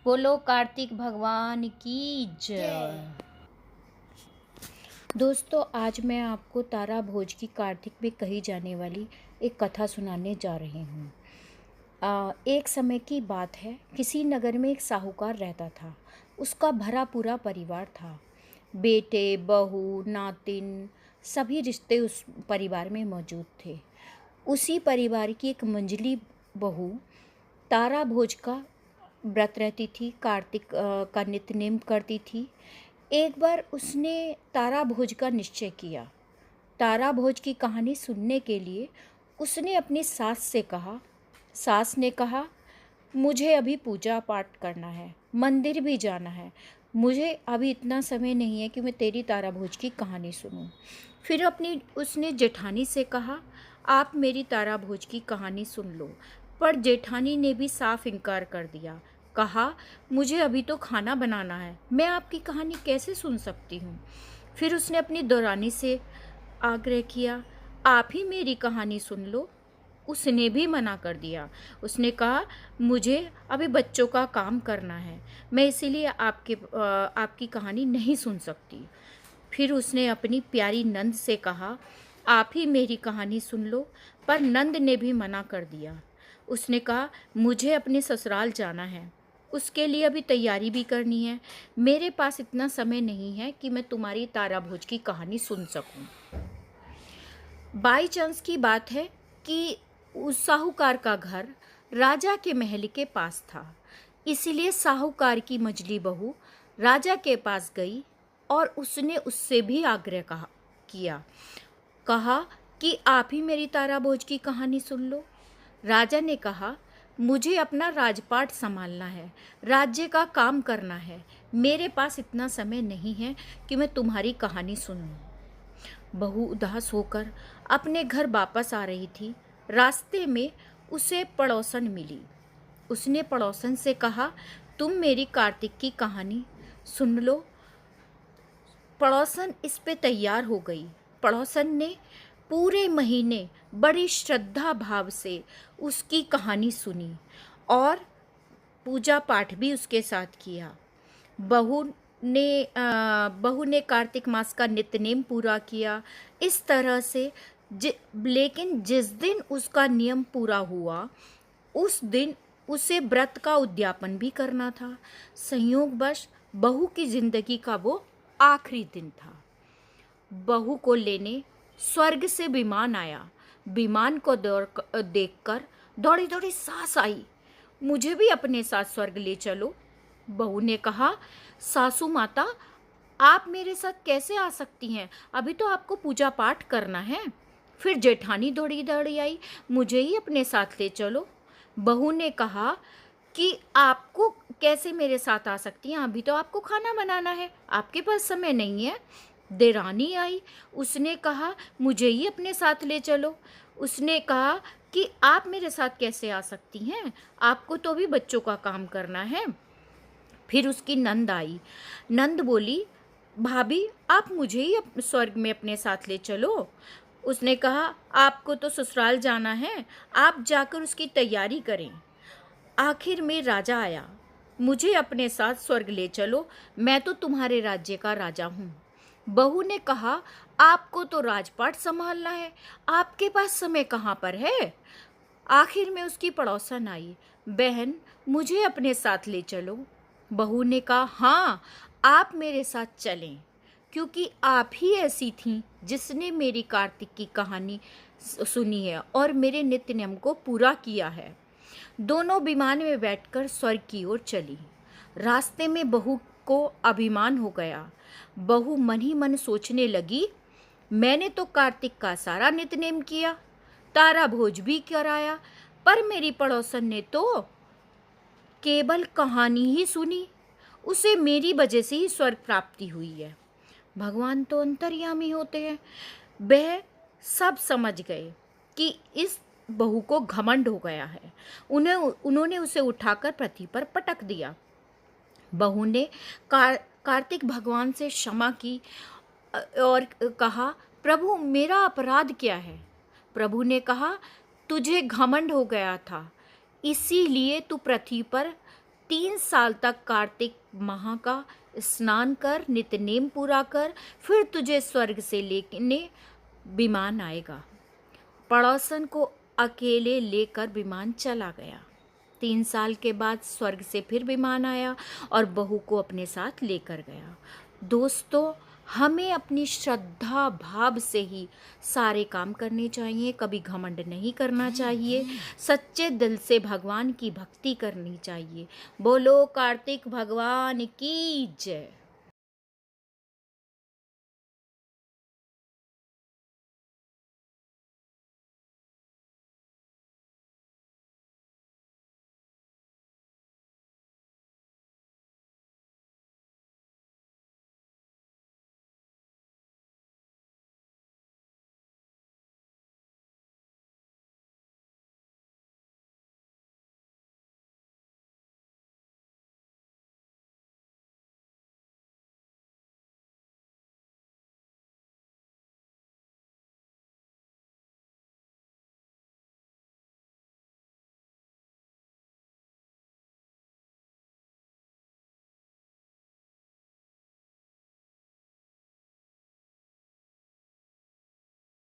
बोलो कार्तिक भगवान की जय। दोस्तों, आज मैं आपको तारा भोज की कार्तिक में कही जाने वाली एक कथा सुनाने जा रही हूँ। एक समय की बात है। किसी नगर में एक साहूकार रहता था। उसका भरा पूरा परिवार था। बेटे, बहू, नातिन, सभी रिश्ते उस परिवार में मौजूद थे। उसी परिवार की एक मंझली बहू तारा भोज का व्रत रहती थी, कार्तिक का नित्य नेम करती थी। एक बार उसने तारा भोज का निश्चय किया। तारा भोज की कहानी सुनने के लिए उसने अपनी सास से कहा। सास ने कहा, मुझे अभी पूजा पाठ करना है, मंदिर भी जाना है, मुझे अभी इतना समय नहीं है कि मैं तेरी तारा भोज की कहानी सुनूं। फिर उसने जेठानी से कहा, आप मेरी तारा भोज की कहानी सुन लो। पर जेठानी ने भी साफ इनकार कर दिया। कहा, मुझे अभी तो खाना बनाना है, मैं आपकी कहानी कैसे सुन सकती हूँ। फिर उसने अपनी दौरानी से आग्रह किया, आप ही मेरी कहानी सुन लो। उसने भी मना कर दिया। उसने कहा, मुझे अभी बच्चों का काम करना है, मैं इसीलिए आपकी कहानी नहीं सुन सकती। फिर उसने अपनी प्यारी नंद से कहा, आप ही मेरी कहानी सुन लो। पर नंद ने भी मना कर दिया। उसने कहा, मुझे अपने ससुराल जाना है, उसके लिए अभी तैयारी भी करनी है, मेरे पास इतना समय नहीं है कि मैं तुम्हारी तारा भोज की कहानी सुन सकूं। बाई चांस की बात है कि उस साहूकार का घर राजा के महल के पास था। इसीलिए साहूकार की मझली बहू राजा के पास गई और उसने उससे भी आग्रह कहा कि आप ही मेरी तारा भोज की कहानी सुन लो। राजा ने कहा, मुझे अपना राजपाट संभालना है, राज्य का काम करना है, मेरे पास इतना समय नहीं है कि मैं तुम्हारी कहानी सुनूं। बहू उदास होकर अपने घर वापस आ रही थी। रास्ते में उसे पड़ोसन मिली। उसने पड़ोसन से कहा, तुम मेरी कार्तिक की कहानी सुन लो। पड़ोसन इस पे तैयार हो गई। पड़ोसन ने पूरे महीने बड़ी श्रद्धा भाव से उसकी कहानी सुनी और पूजा पाठ भी उसके साथ किया। बहू बहू ने कार्तिक मास का नित्य नेम पूरा किया। इस तरह से लेकिन जिस दिन उसका नियम पूरा हुआ, उस दिन उसे व्रत का उद्यापन भी करना था। संयोगवश बहू की जिंदगी का वो आखिरी दिन था। बहू को लेने स्वर्ग से विमान आया। विमान को देखकर दौड़ी दौड़ी सास आई, मुझे भी अपने साथ स्वर्ग ले चलो। बहू ने कहा, सासू माता, आप मेरे साथ कैसे आ सकती हैं, अभी तो आपको पूजा पाठ करना है। फिर जेठानी दौड़ी दौड़ी आई, मुझे ही अपने साथ ले चलो। बहू ने कहा कि आपको कैसे मेरे साथ आ सकती हैं, अभी तो आपको खाना बनाना है, आपके पास समय नहीं है। देरानी आई, उसने कहा, मुझे ही अपने साथ ले चलो। उसने कहा कि आप मेरे साथ कैसे आ सकती हैं, आपको तो भी बच्चों का काम करना है। फिर उसकी नंद आई। नंद बोली, भाभी, आप मुझे ही स्वर्ग में अपने साथ ले चलो। उसने कहा, आपको तो ससुराल जाना है, आप जाकर उसकी तैयारी करें। आखिर में राजा आया, मुझे अपने साथ स्वर्ग ले चलो, मैं तो तुम्हारे राज्य का राजा हूँ। बहू ने कहा, आपको तो राजपाट संभालना है, आपके पास समय कहाँ पर है। आखिर में उसकी पड़ोसन आई, बहन, मुझे अपने साथ ले चलो। बहू ने कहा, हाँ, आप मेरे साथ चलें, क्योंकि आप ही ऐसी थीं जिसने मेरी कार्तिक की कहानी सुनी है और मेरे नित्य नियम को पूरा किया है। दोनों विमान में बैठकर स्वर्ग की ओर चली। रास्ते में बहू को अभिमान हो गया। बहू मन ही मन सोचने लगी, मैंने तो कार्तिक का सारा नित्य-नेम किया, तारा भोज भी कराया, पर मेरी पड़ोसन ने तो केवल कहानी ही सुनी, उसे मेरी वजह से ही स्वर्ग प्राप्ति हुई है। भगवान तो अंतर्यामी होते हैं। वह सब समझ गए कि इस बहू को घमंड हो गया है। उन्होंने उसे उठाकर पृथ्वी पर पटक दिया। बहू ने कार्तिक भगवान से क्षमा की और कहा, प्रभु, मेरा अपराध क्या है। प्रभु ने कहा, तुझे घमंड हो गया था, इसीलिए तू पृथ्वी पर 3 साल तक कार्तिक माह का स्नान कर, नित्य नेम पूरा कर, फिर तुझे स्वर्ग से लेने विमान आएगा। पड़ोसन को अकेले लेकर विमान चला गया। 3 साल के बाद स्वर्ग से फिर विमान आया और बहू को अपने साथ लेकर गया। दोस्तों, हमें अपनी श्रद्धा भाव से ही सारे काम करने चाहिए, कभी घमंड नहीं करना चाहिए, सच्चे दिल से भगवान की भक्ति करनी चाहिए। बोलो कार्तिक भगवान की जय।